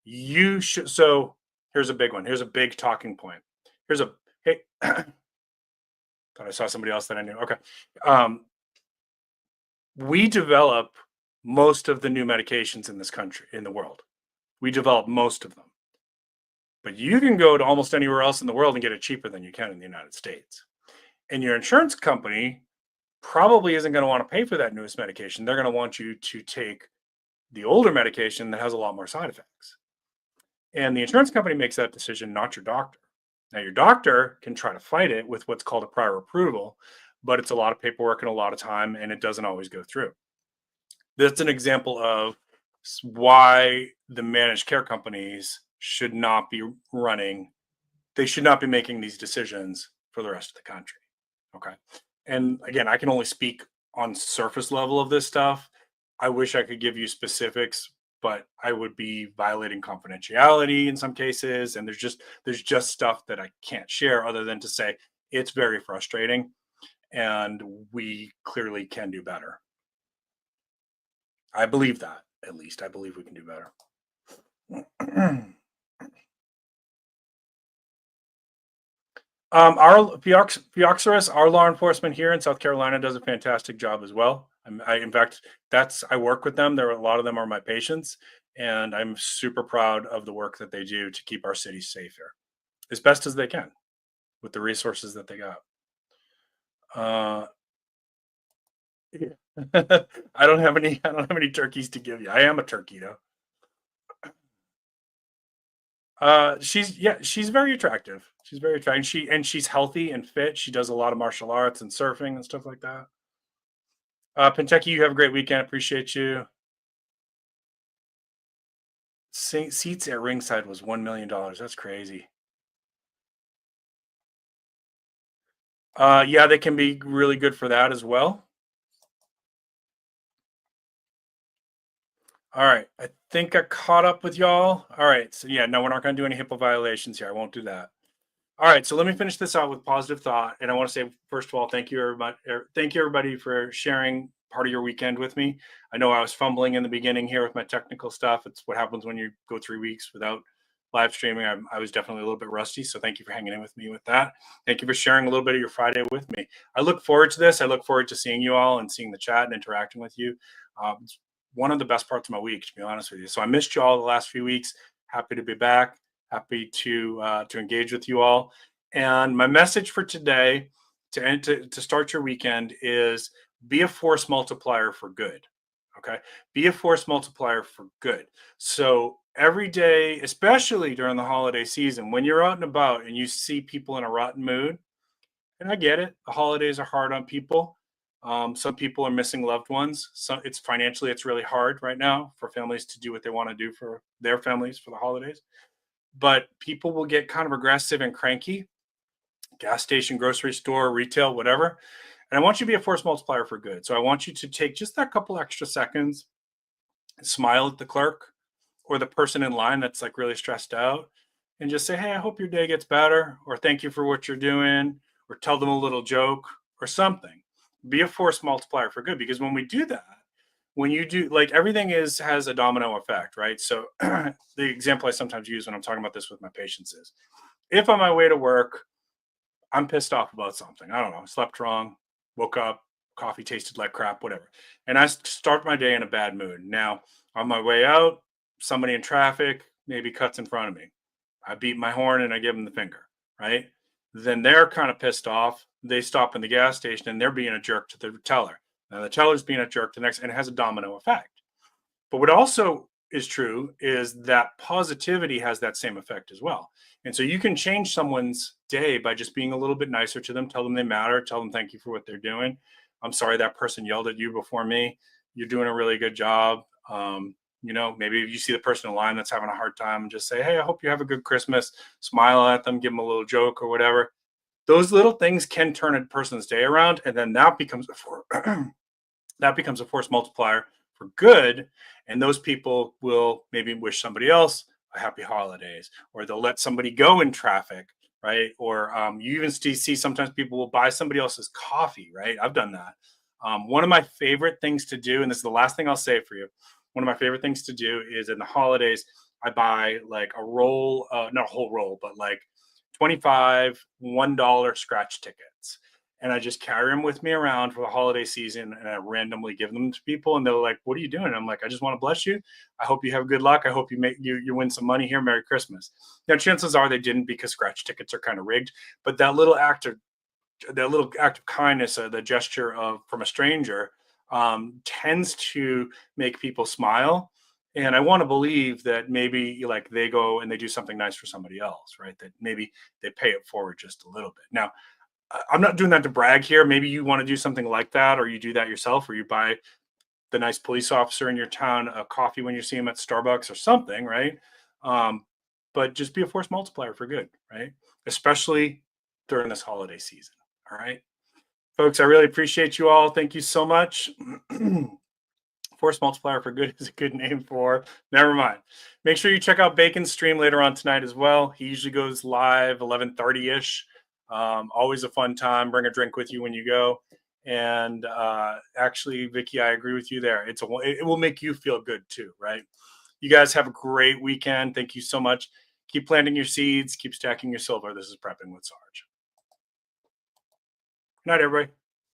Speaker 1: you should. So here's a big one. Here's a big talking point. Here's Hey, thought I saw somebody else that I knew. Okay. We develop most of the new medications in this country, in the world. We develop most of them. But you can go to almost anywhere else in the world and get it cheaper than you can in the United States. And your insurance company probably isn't going to want to pay for that newest medication. They're going to want you to take the older medication that has a lot more side effects. And the insurance company makes that decision, not your doctor. Now, your doctor can try to fight it with what's called a prior approval, but it's a lot of paperwork and a lot of time, and it doesn't always go through. That's an example of why the managed care companies should not be running, they should not be making these decisions for the rest of the country. Okay. And again, I can only speak on surface level of this stuff. I wish I could give you specifics, but I would be violating confidentiality in some cases. And there's just stuff that I can't share other than to say it's very frustrating and we clearly can do better. I believe that, at least. I believe we can do better. Our Pioxerus, our law enforcement here in South Carolina does a fantastic job as well. In fact, I work with them. A lot of them are my patients, and I'm super proud of the work that they do to keep our cities safe here, as best as they can, with the resources that they got. I don't have any turkeys to give you. I am a turkey though. She's very attractive. She's very attractive. She's healthy and fit. She does a lot of martial arts and surfing and stuff like that. Pentucky, you have a great weekend. Appreciate you. Seats at ringside was $1 million. That's crazy. Yeah, they can be really good for that as well. All right. I think I caught up with y'all. All right. So yeah, no, we're not going to do any HIPAA violations here. I won't do that. All right. So let me finish this out with positive thought. And I want to say, first of all, thank you everybody for sharing part of your weekend with me. I know I was fumbling in the beginning here with my technical stuff. It's what happens when you go 3 weeks without live streaming. I was definitely a little bit rusty. So thank you for hanging in with me with that. Thank you for sharing a little bit of your Friday with me. I look forward to this. I look forward to seeing you all and seeing the chat and interacting with you. It's one of the best parts of my week, to be honest with you. So I missed you all the last few weeks. Happy to be back. Happy to engage with you all. And my message for today, to start your weekend, is be a force multiplier for good. Okay, be a force multiplier for good. So every day, especially during the holiday season, when you're out and about and you see people in a rotten mood, and I get it, the holidays are hard on people. Some people are missing loved ones. So it's really hard right now for families to do what they want to do for their families for the holidays. But people will get kind of aggressive and cranky. Gas station, grocery store, retail, whatever. And I want you to be a force multiplier for good. So I want you to take just that couple extra seconds, smile at the clerk or the person in line that's like really stressed out, and just say, hey, I hope your day gets better, or thank you for what you're doing, or tell them a little joke or something. Be a force multiplier for good, because when we do that, when you do, like, everything has a domino effect, right? So the example I sometimes use when I'm talking about this with my patients is, if on my way to work, I'm pissed off about something, I don't know, slept wrong, woke up, coffee tasted like crap, whatever, and I start my day in a bad mood. Now, on my way out, somebody in traffic maybe cuts in front of me. I beat my horn and I give them the finger, right? Then they're kind of pissed off. They stop in the gas station and they're being a jerk to the teller. Now the teller's being a jerk to the next, and it has a domino effect. But what also is true is that positivity has that same effect as well. And so you can change someone's day by just being a little bit nicer to them, tell them they matter, tell them thank you for what they're doing. I'm sorry that person yelled at you before me. You're doing a really good job. Maybe if you see the person in line that's having a hard time, just say, hey, I hope you have a good Christmas. Smile at them, give them a little joke or whatever. Those little things can turn a person's day around, and then that becomes a force multiplier for good. And those people will maybe wish somebody else a happy holidays, or they'll let somebody go in traffic, right? Or you even see sometimes people will buy somebody else's coffee, right? I've done that. One of my favorite things to do, and this is the last thing I'll say for you, one of my favorite things to do is in the holidays, I buy like a roll, not a whole roll, but like 25 $1 scratch tickets. And I just carry them with me around for the holiday season, and I randomly give them to people, and they're like, "What are you doing?" And I'm like, "I just want to bless you. I hope you have good luck. I hope you win some money here. Merry Christmas." Now, chances are they didn't, because scratch tickets are kind of rigged. But that little act of kindness, the gesture of from a stranger, tends to make people smile. And I want to believe that maybe like they go and they do something nice for somebody else, right? That maybe they pay it forward just a little bit. Now, I'm not doing that to brag here. Maybe you want to do something like that, or you do that yourself, or you buy the nice police officer in your town a coffee when you see him at Starbucks or something, right? But just be a force multiplier for good, right? Especially during this holiday season. All right, folks, I really appreciate you all. Thank you so much. Force multiplier for good is a good name for. Never mind. Make sure you check out Bacon's stream later on tonight as well. He usually goes live 11:30ish. Always a fun time. Bring a drink with you when you go. And actually, Vicky, I agree with you there. It will make you feel good too, right? You guys have a great weekend. Thank you so much. Keep planting your seeds. Keep stacking your silver. This is Prepping with Sarge. Good night, everybody.